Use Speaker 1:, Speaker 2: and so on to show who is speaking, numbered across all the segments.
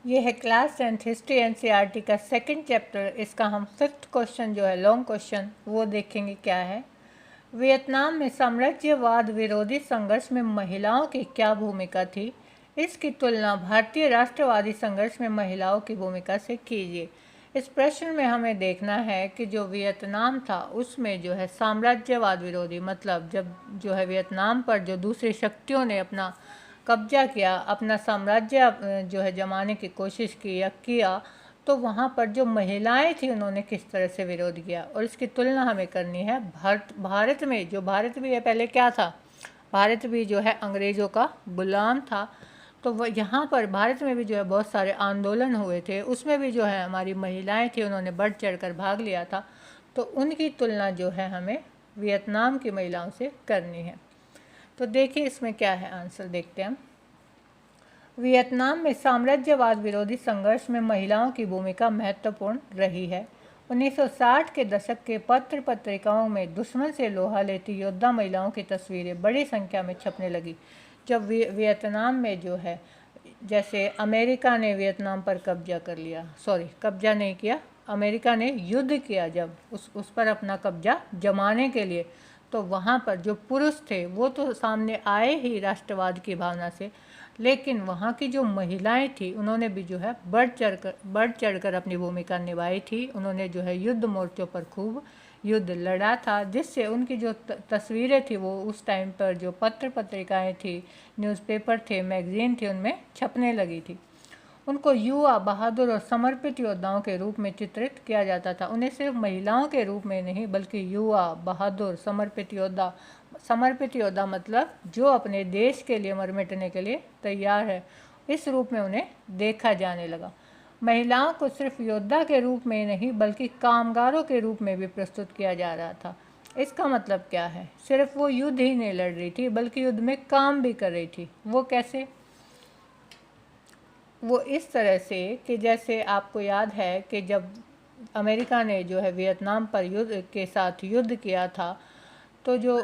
Speaker 1: ये है class 10th history NCERT का सेकंड चैप्टर। इसका हम 5th क्वेश्चन जो है लॉन्ग क्वेश्चन वो देखेंगे क्या है। वियतनाम में साम्राज्यवाद विरोधी संघर्ष में महिलाओं की क्या भूमिका थी, इसकी तुलना भारतीय राष्ट्रवादी संघर्ष में महिलाओं की भूमिका से कीजिए। इस प्रश्न में हमें देखना है कि जो वियतनाम था उसमें जो है साम्राज्यवाद विरोधी, मतलब जब जो है वियतनाम पर जो दूसरी शक्तियों ने अपना कब्जा किया, अपना साम्राज्य जो है जमाने की कोशिश की या किया, तो वहाँ पर जो महिलाएं थी उन्होंने किस तरह से विरोध किया, और इसकी तुलना हमें करनी है भारत में। जो भारत भी है पहले क्या था, भारत भी जो है अंग्रेज़ों का गुलाम था। तो वह यहाँ पर भारत में भी जो है बहुत सारे आंदोलन हुए थे, उसमें भी जो है हमारी महिलाएं थी, उन्होंने बढ़ चढ़ कर भाग लिया था। तो उनकी तुलना जो है हमें वियतनाम की महिलाओं से करनी है। तो देखिए इसमें क्या है, आंसर देखते हैं हम। वियतनाम में साम्राज्यवाद विरोधी संघर्ष में महिलाओं की भूमिका महत्वपूर्ण रही है। 1960 के दशक के पत्र पत्रिकाओं में दुश्मन से लोहा लेती योद्धा महिलाओं की तस्वीरें बड़ी संख्या में छपने लगी। जब वियतनाम में जो है, जैसे अमेरिका ने वियतनाम पर कब्जा कर लिया, कब्जा नहीं किया, अमेरिका ने युद्ध किया जब उस पर अपना कब्जा जमाने के लिए, तो वहाँ पर जो पुरुष थे वो तो सामने आए ही राष्ट्रवाद की भावना से, लेकिन वहाँ की जो महिलाएं थी उन्होंने भी जो है बढ़ चढ़कर अपनी भूमिका निभाई थी। उन्होंने जो है युद्ध मोर्चों पर खूब युद्ध लड़ा था, जिससे उनकी जो तस्वीरें थी वो उस टाइम पर जो पत्र पत्रिकाएं थी, न्यूज़पेपर थे, मैगजीन थी, उनमें छपने लगी थी। उनको युवा, बहादुर और समर्पित योद्धाओं के रूप में चित्रित किया जाता था। उन्हें सिर्फ महिलाओं के रूप में नहीं, बल्कि युवा, बहादुर, समर्पित योद्धा मतलब जो अपने देश के लिए मर मिटने के लिए तैयार है, इस रूप में उन्हें देखा जाने लगा। महिलाओं को सिर्फ योद्धा के रूप में नहीं बल्कि कामगारों के रूप में भी प्रस्तुत किया जा रहा था। इसका मतलब क्या है, सिर्फ वो युद्ध ही नहीं लड़ रही थी बल्कि युद्ध में काम भी कर रही थी। वो कैसे? वो इस तरह से कि जैसे आपको याद है कि जब अमेरिका ने जो है वियतनाम पर युद्ध किया था, तो जो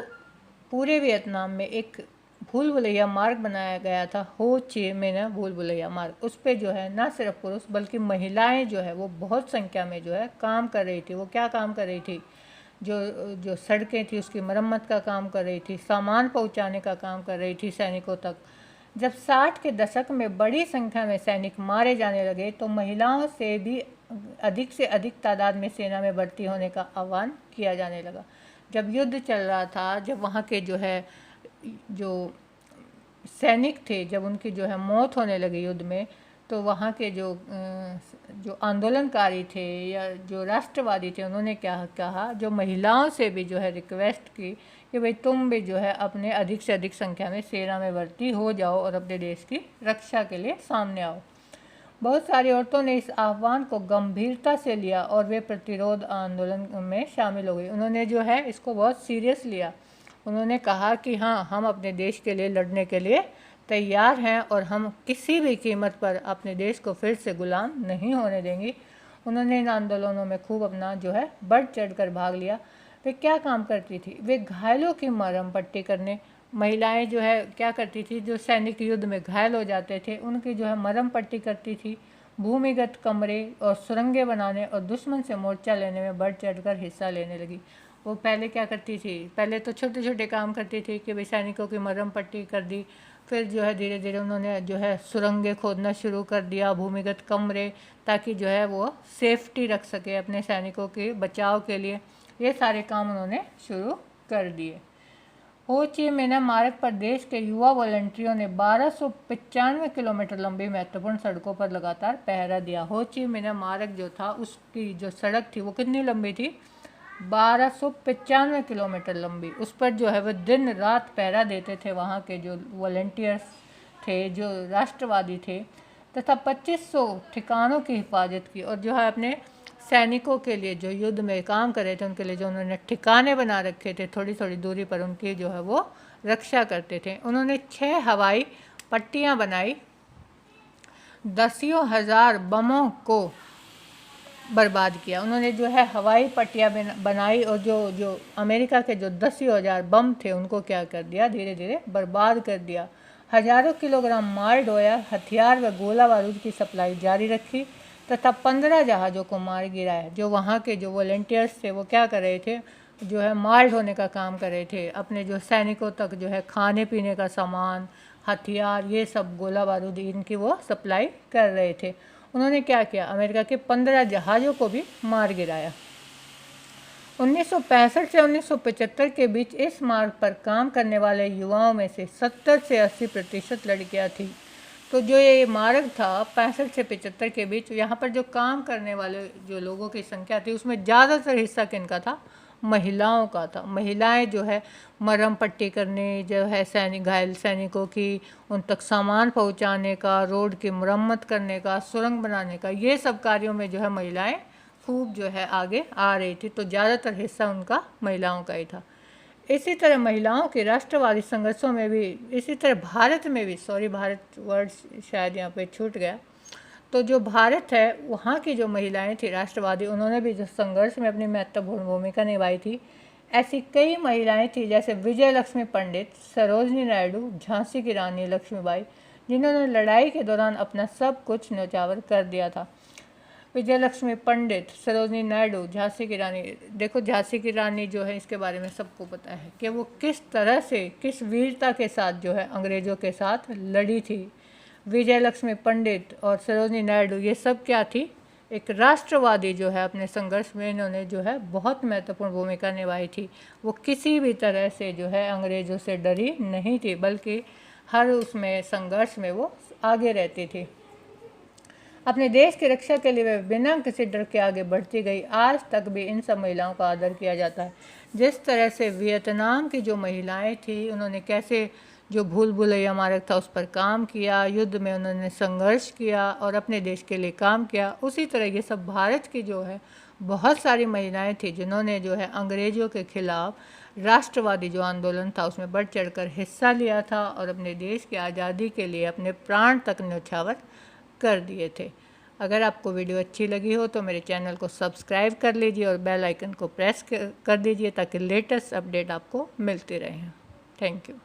Speaker 1: पूरे वियतनाम में एक भूल भुलैया मार्ग बनाया गया था, हो ची मिन्ह भूल भुलैया मार्ग। उस पर जो है ना सिर्फ पुरुष बल्कि महिलाएं जो है वो बहुत संख्या में जो है काम कर रही थी। वो क्या काम कर रही थी? जो सड़कें थी उसकी मरम्मत का काम कर रही थी, सामान पहुंचाने का काम कर रही थी सैनिकों तक। जब 60 के दशक में बड़ी संख्या में सैनिक मारे जाने लगे तो महिलाओं से भी अधिक से अधिक तादाद में सेना में भर्ती होने का आह्वान किया जाने लगा। जब युद्ध चल रहा था, जब वहाँ के जो सैनिक थे, जब उनकी जो है मौत होने लगी युद्ध में, तो वहाँ के जो आंदोलनकारी थे या जो राष्ट्रवादी थे, उन्होंने क्या कहा, जो महिलाओं से भी जो है रिक्वेस्ट की कि भाई तुम भी जो है अपने अधिक से अधिक संख्या में सेना में भर्ती हो जाओ और अपने देश की रक्षा के लिए सामने आओ। बहुत सारी औरतों ने इस आह्वान को गंभीरता से लिया और वे प्रतिरोध आंदोलन में शामिल हो गई। उन्होंने जो है इसको बहुत सीरियस लिया। उन्होंने कहा कि हाँ, हम अपने देश के लिए लड़ने के लिए तैयार हैं और हम किसी भी कीमत पर अपने देश को फिर से गुलाम नहीं होने देंगी। उन्होंने इन आंदोलनों में खूब अपना जो है बढ़ चढ़ कर भाग लिया। वे क्या काम करती थी? वे घायलों की मरहम पट्टी करने, महिलाएं जो है क्या करती थी, जो सैनिक युद्ध में घायल हो जाते थे उनकी जो है मरहम पट्टी करती थी। भूमिगत कमरे और सुरंगें बनाने और दुश्मन से मोर्चा लेने में बढ़ चढ़कर हिस्सा लेने लगी। वो पहले क्या करती थी, पहले तो छोटे छोटे काम करती थी कि भाई सैनिकों की मरहम पट्टी कर दी, फिर जो है धीरे धीरे उन्होंने जो है सुरंगें खोदना शुरू कर दिया, भूमिगत कमरे, ताकि जो है वो सेफ्टी रख सके अपने सैनिकों के बचाव के लिए। ये सारे काम उन्होंने शुरू कर दिए। हो ची मिन्ह मार्ग पर देश के युवा वॉलंटियरों ने 1295 किलोमीटर लंबी महत्वपूर्ण सड़कों पर लगातार पहरा दिया। हो ची मिन्ह मार्ग जो था उसकी जो सड़क थी वो कितनी लंबी थी? 1295 किलोमीटर लंबी। उस पर जो है वो दिन रात पहरा देते थे वहाँ के जो वॉलंटियर्स थे, जो राष्ट्रवादी थे, तथा 2500 ठिकानों की हिफाजत की। और जो है अपने सैनिकों के लिए जो युद्ध में काम कर रहे थे उनके लिए जो उन्होंने ठिकाने बना रखे थे थोड़ी थोड़ी दूरी पर, उनकी जो है वो रक्षा करते थे। उन्होंने 6 हवाई पट्टियाँ बनाई, दसियों हजार बमों को बर्बाद किया। उन्होंने जो है हवाई पट्टियाँ बनाई और जो अमेरिका के जो 10,000 बम थे उनको क्या कर दिया, धीरे धीरे बर्बाद कर दिया। हजारों किलोग्राम माल ढोया, हथियार व गोला बारूद की सप्लाई जारी रखी तथा 15 जहाज़ों को मार गिराया। जो वहाँ के जो वॉलेंटियर्स थे वो क्या कर रहे थे, जो है माल ढोने का काम कर रहे थे, अपने जो सैनिकों तक जो है खाने पीने का सामान, हथियार, ये सब गोला बारूद इनकी वो सप्लाई कर रहे थे। उन्होंने क्या किया, अमेरिका के 15 जहाज़ों को भी मार गिराया। 1965 से 1975 के बीच इस मार्ग पर काम करने वाले युवाओं में से 70 से 80% लड़कियां थी। तो जो ये मार्ग था 65 से 75 के बीच, यहाँ पर जो काम करने वाले जो लोगों की संख्या थी उसमें ज़्यादातर हिस्सा किनका था, महिलाओं का था। महिलाएं जो है मरहम पट्टी करने, जो है घायल सैनिकों की उन तक सामान पहुँचाने का, रोड की मरम्मत करने का, सुरंग बनाने का, ये सब कार्यों में जो है महिलाएं खूब जो है आगे आ रही थी। तो ज़्यादातर हिस्सा उनका महिलाओं का ही था। इसी तरह महिलाओं के राष्ट्रवादी संघर्षों में भी, इसी तरह भारत में भी, भारत वर्ड शायद यहाँ पे छूट गया, तो जो भारत है वहाँ की जो महिलाएं थी राष्ट्रवादी, उन्होंने भी जो संघर्ष में अपनी महत्वपूर्ण भूमिका निभाई थी। ऐसी कई महिलाएं थी जैसे विजय लक्ष्मी पंडित, सरोजनी नायडू, झांसी की रानी लक्ष्मीबाई, जिन्होंने लड़ाई के दौरान अपना सब कुछ न्यौछावर कर दिया था। विजय लक्ष्मी पंडित, सरोजनी नायडू, झांसी की रानी। देखो झांसी की रानी जो है इसके बारे में सबको पता है कि वो किस तरह से, किस वीरता के साथ जो है अंग्रेज़ों के साथ लड़ी थी। विजय लक्ष्मी पंडित और सरोजनी नायडू ये सब क्या थी, एक राष्ट्रवादी जो है अपने संघर्ष में इन्होंने जो है बहुत महत्वपूर्ण भूमिका निभाई थी। वो किसी भी तरह से जो है अंग्रेज़ों से डरी नहीं थी, बल्कि हर उसमें संघर्ष में वो आगे रहती थी। अपने देश की रक्षा के लिए वे बिना किसी डर के आगे बढ़ती गई। आज तक भी इन सब महिलाओं का आदर किया जाता है। जिस तरह से वियतनाम की जो महिलाएं थी, उन्होंने कैसे जो भूल भुलैया मार्ग था उस पर काम किया, युद्ध में उन्होंने संघर्ष किया और अपने देश के लिए काम किया, उसी तरह ये सब भारत की जो है बहुत सारी महिलाएं थी जिन्होंने जो है अंग्रेज़ों के खिलाफ राष्ट्रवादी जो आंदोलन था उसमें बढ़ चढ़कर हिस्सा लिया था और अपने देश की आज़ादी के लिए अपने प्राण तक न्यौछावर कर दिए थे। अगर आपको वीडियो अच्छी लगी हो तो मेरे चैनल को सब्सक्राइब कर लीजिए और बेल आइकन को प्रेस कर दीजिए ताकि लेटेस्ट अपडेट आपको मिलती रहे। Thank you.